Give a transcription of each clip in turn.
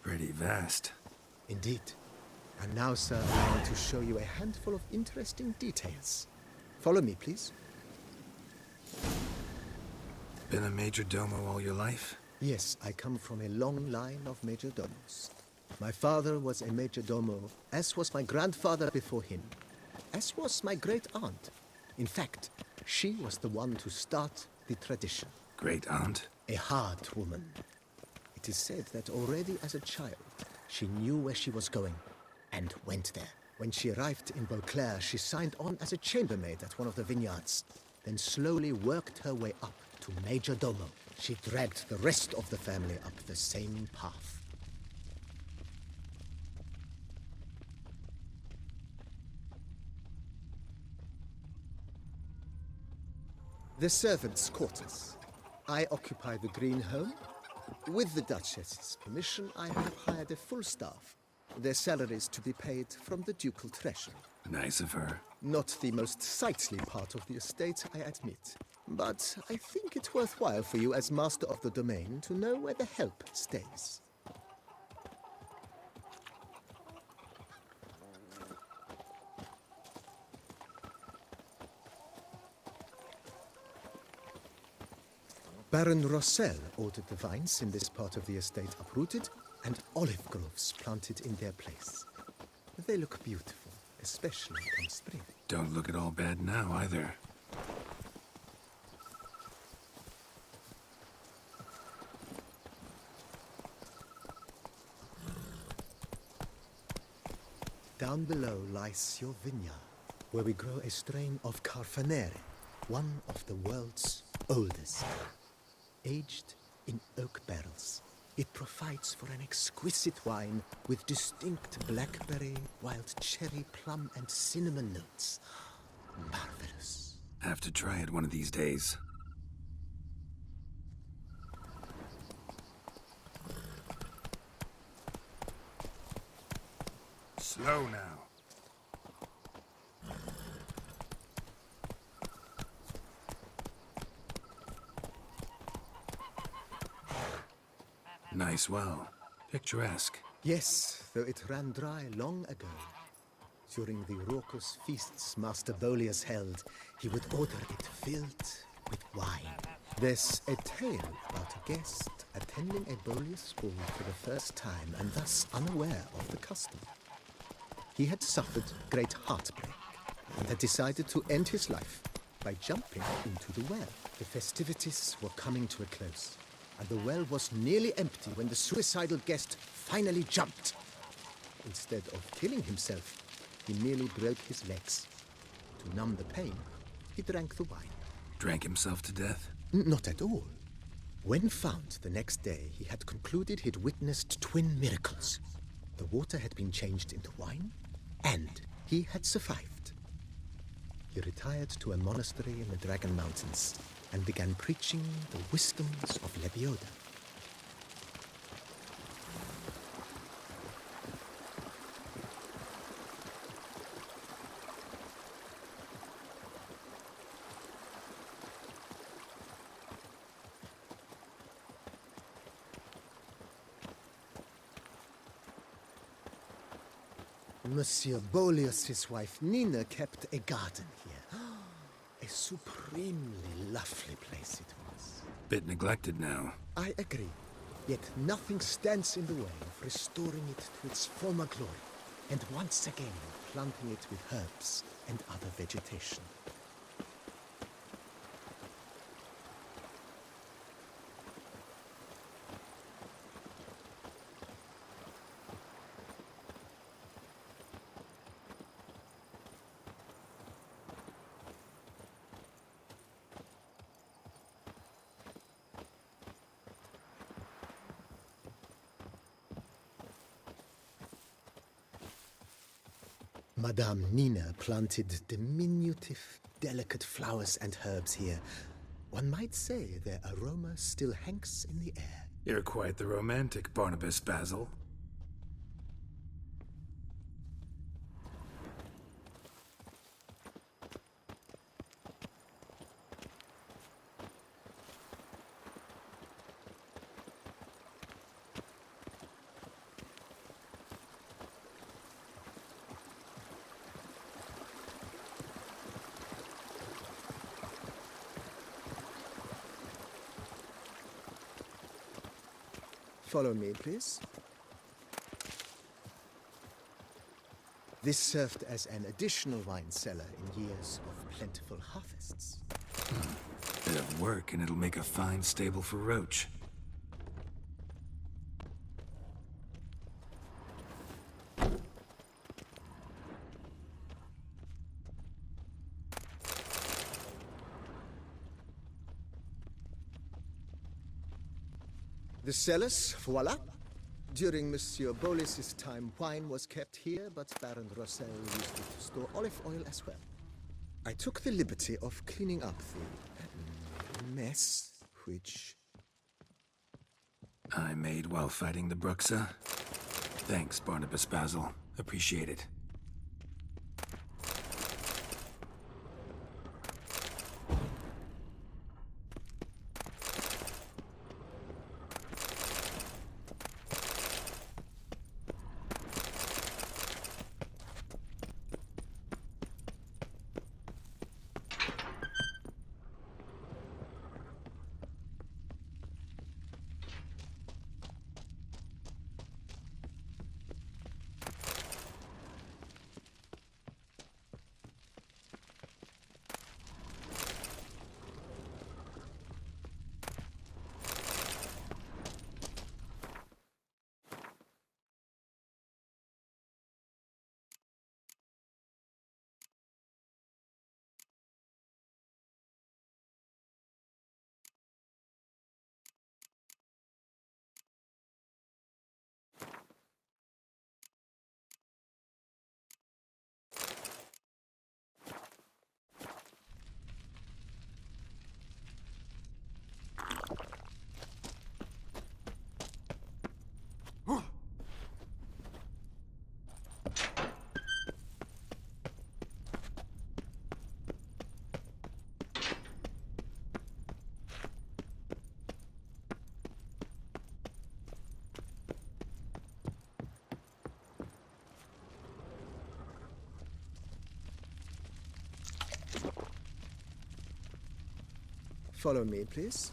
Pretty vast. Indeed. And now, sir, I want to show you a handful of interesting details. Follow me, please. Been a major domo all your life? Yes, I come from a long line of major domos. My father was a major domo, as was my grandfather before him, as was my great aunt. In fact, she was the one to start the tradition. Great aunt? A hard woman. It is said that already as a child, she knew where she was going and went there. When she arrived in Beauclair, she signed on as a chambermaid at one of the vineyards, then slowly worked her way up to major domo. She dragged the rest of the family up the same path. The servants' quarters. I occupy the green home. With the Duchess's permission, I have hired a full staff. Their salaries to be paid from the ducal treasury. Nice of her. Not the most sightly part of the estate, I admit. But I think it's worthwhile for you as master of the domain to know where the help stays. Baron Rossel ordered the vines in this part of the estate uprooted and olive groves planted in their place. They look beautiful, especially come spring. Don't look at all bad now, either. Down below lies your vineyard, where we grow a strain of Carfanere, one of the world's oldest. Aged in oak barrels, it provides for an exquisite wine with distinct blackberry, wild cherry, plum, and cinnamon notes. Marvelous. Have to try it one of these days. Slow now. Nice well. Picturesque. Yes, though it ran dry long ago. During the raucous feasts Master Bolius held, he would order it filled with wine. There's a tale about a guest attending a Bolius ball for the first time and thus unaware of the custom. He had suffered great heartbreak and had decided to end his life by jumping into the well. The festivities were coming to a close, and the well was nearly empty when the suicidal guest finally jumped. Instead of killing himself, he merely broke his legs. To numb the pain, he drank the wine. Drank himself to death? Not at all. When found the next day, he had concluded he'd witnessed twin miracles. The water had been changed into wine, and he had survived. He retired to a monastery in the Dragon Mountains and began preaching the wisdoms of Lebioda. Monsieur Bolius' wife Nina kept a garden here. A supremely lovely place it was. Bit neglected now. I agree. Yet nothing stands in the way of restoring it to its former glory, and once again planting it with herbs and other vegetation. Madame Nina planted diminutive, delicate flowers and herbs here. One might say their aroma still hangs in the air. You're quite the romantic, Barnabas Basil. Follow me, please. This served as an additional wine cellar in years of plentiful harvests. Bit of work and it'll make a fine stable for Roach. The cellars, voila. During Monsieur Bolis's time, wine was kept here, but Baron Rossel used it to store olive oil as well. I took the liberty of cleaning up the mess, which... I made while fighting the Bruxa. Thanks, Barnabas Basil. Appreciate it. Follow me, please.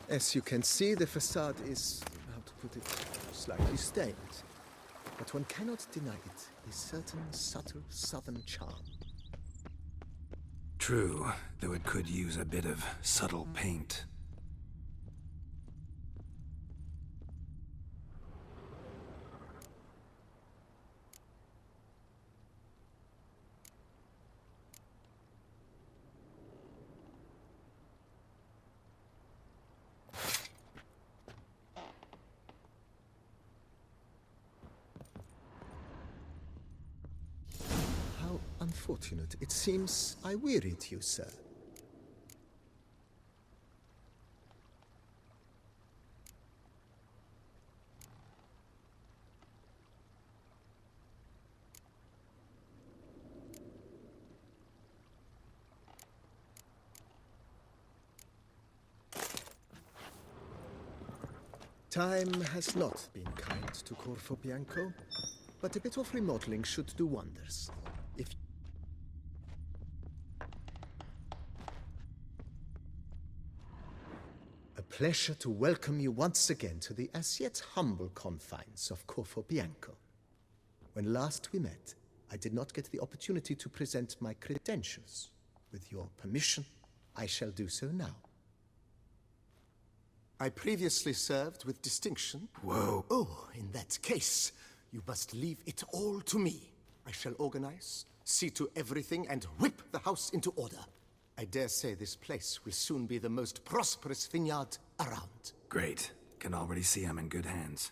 As you can see, the facade is, how to put it, slightly stained. But one cannot deny it, a certain subtle southern charm. True, though it could use a bit of subtle paint. How unfortunate. It seems I wearied you, sir. Time has not been kind to Corvo Bianco, but a bit of remodeling should do wonders. If a pleasure to welcome you once again to the as yet humble confines of Corvo Bianco. When last we met, I did not get the opportunity to present my credentials. With your permission, I shall do so now. I previously served with distinction. Whoa. Oh, in that case, you must leave it all to me. I shall organize, see to everything, and whip the house into order. I dare say this place will soon be the most prosperous vineyard around. Great. Can already see I'm in good hands.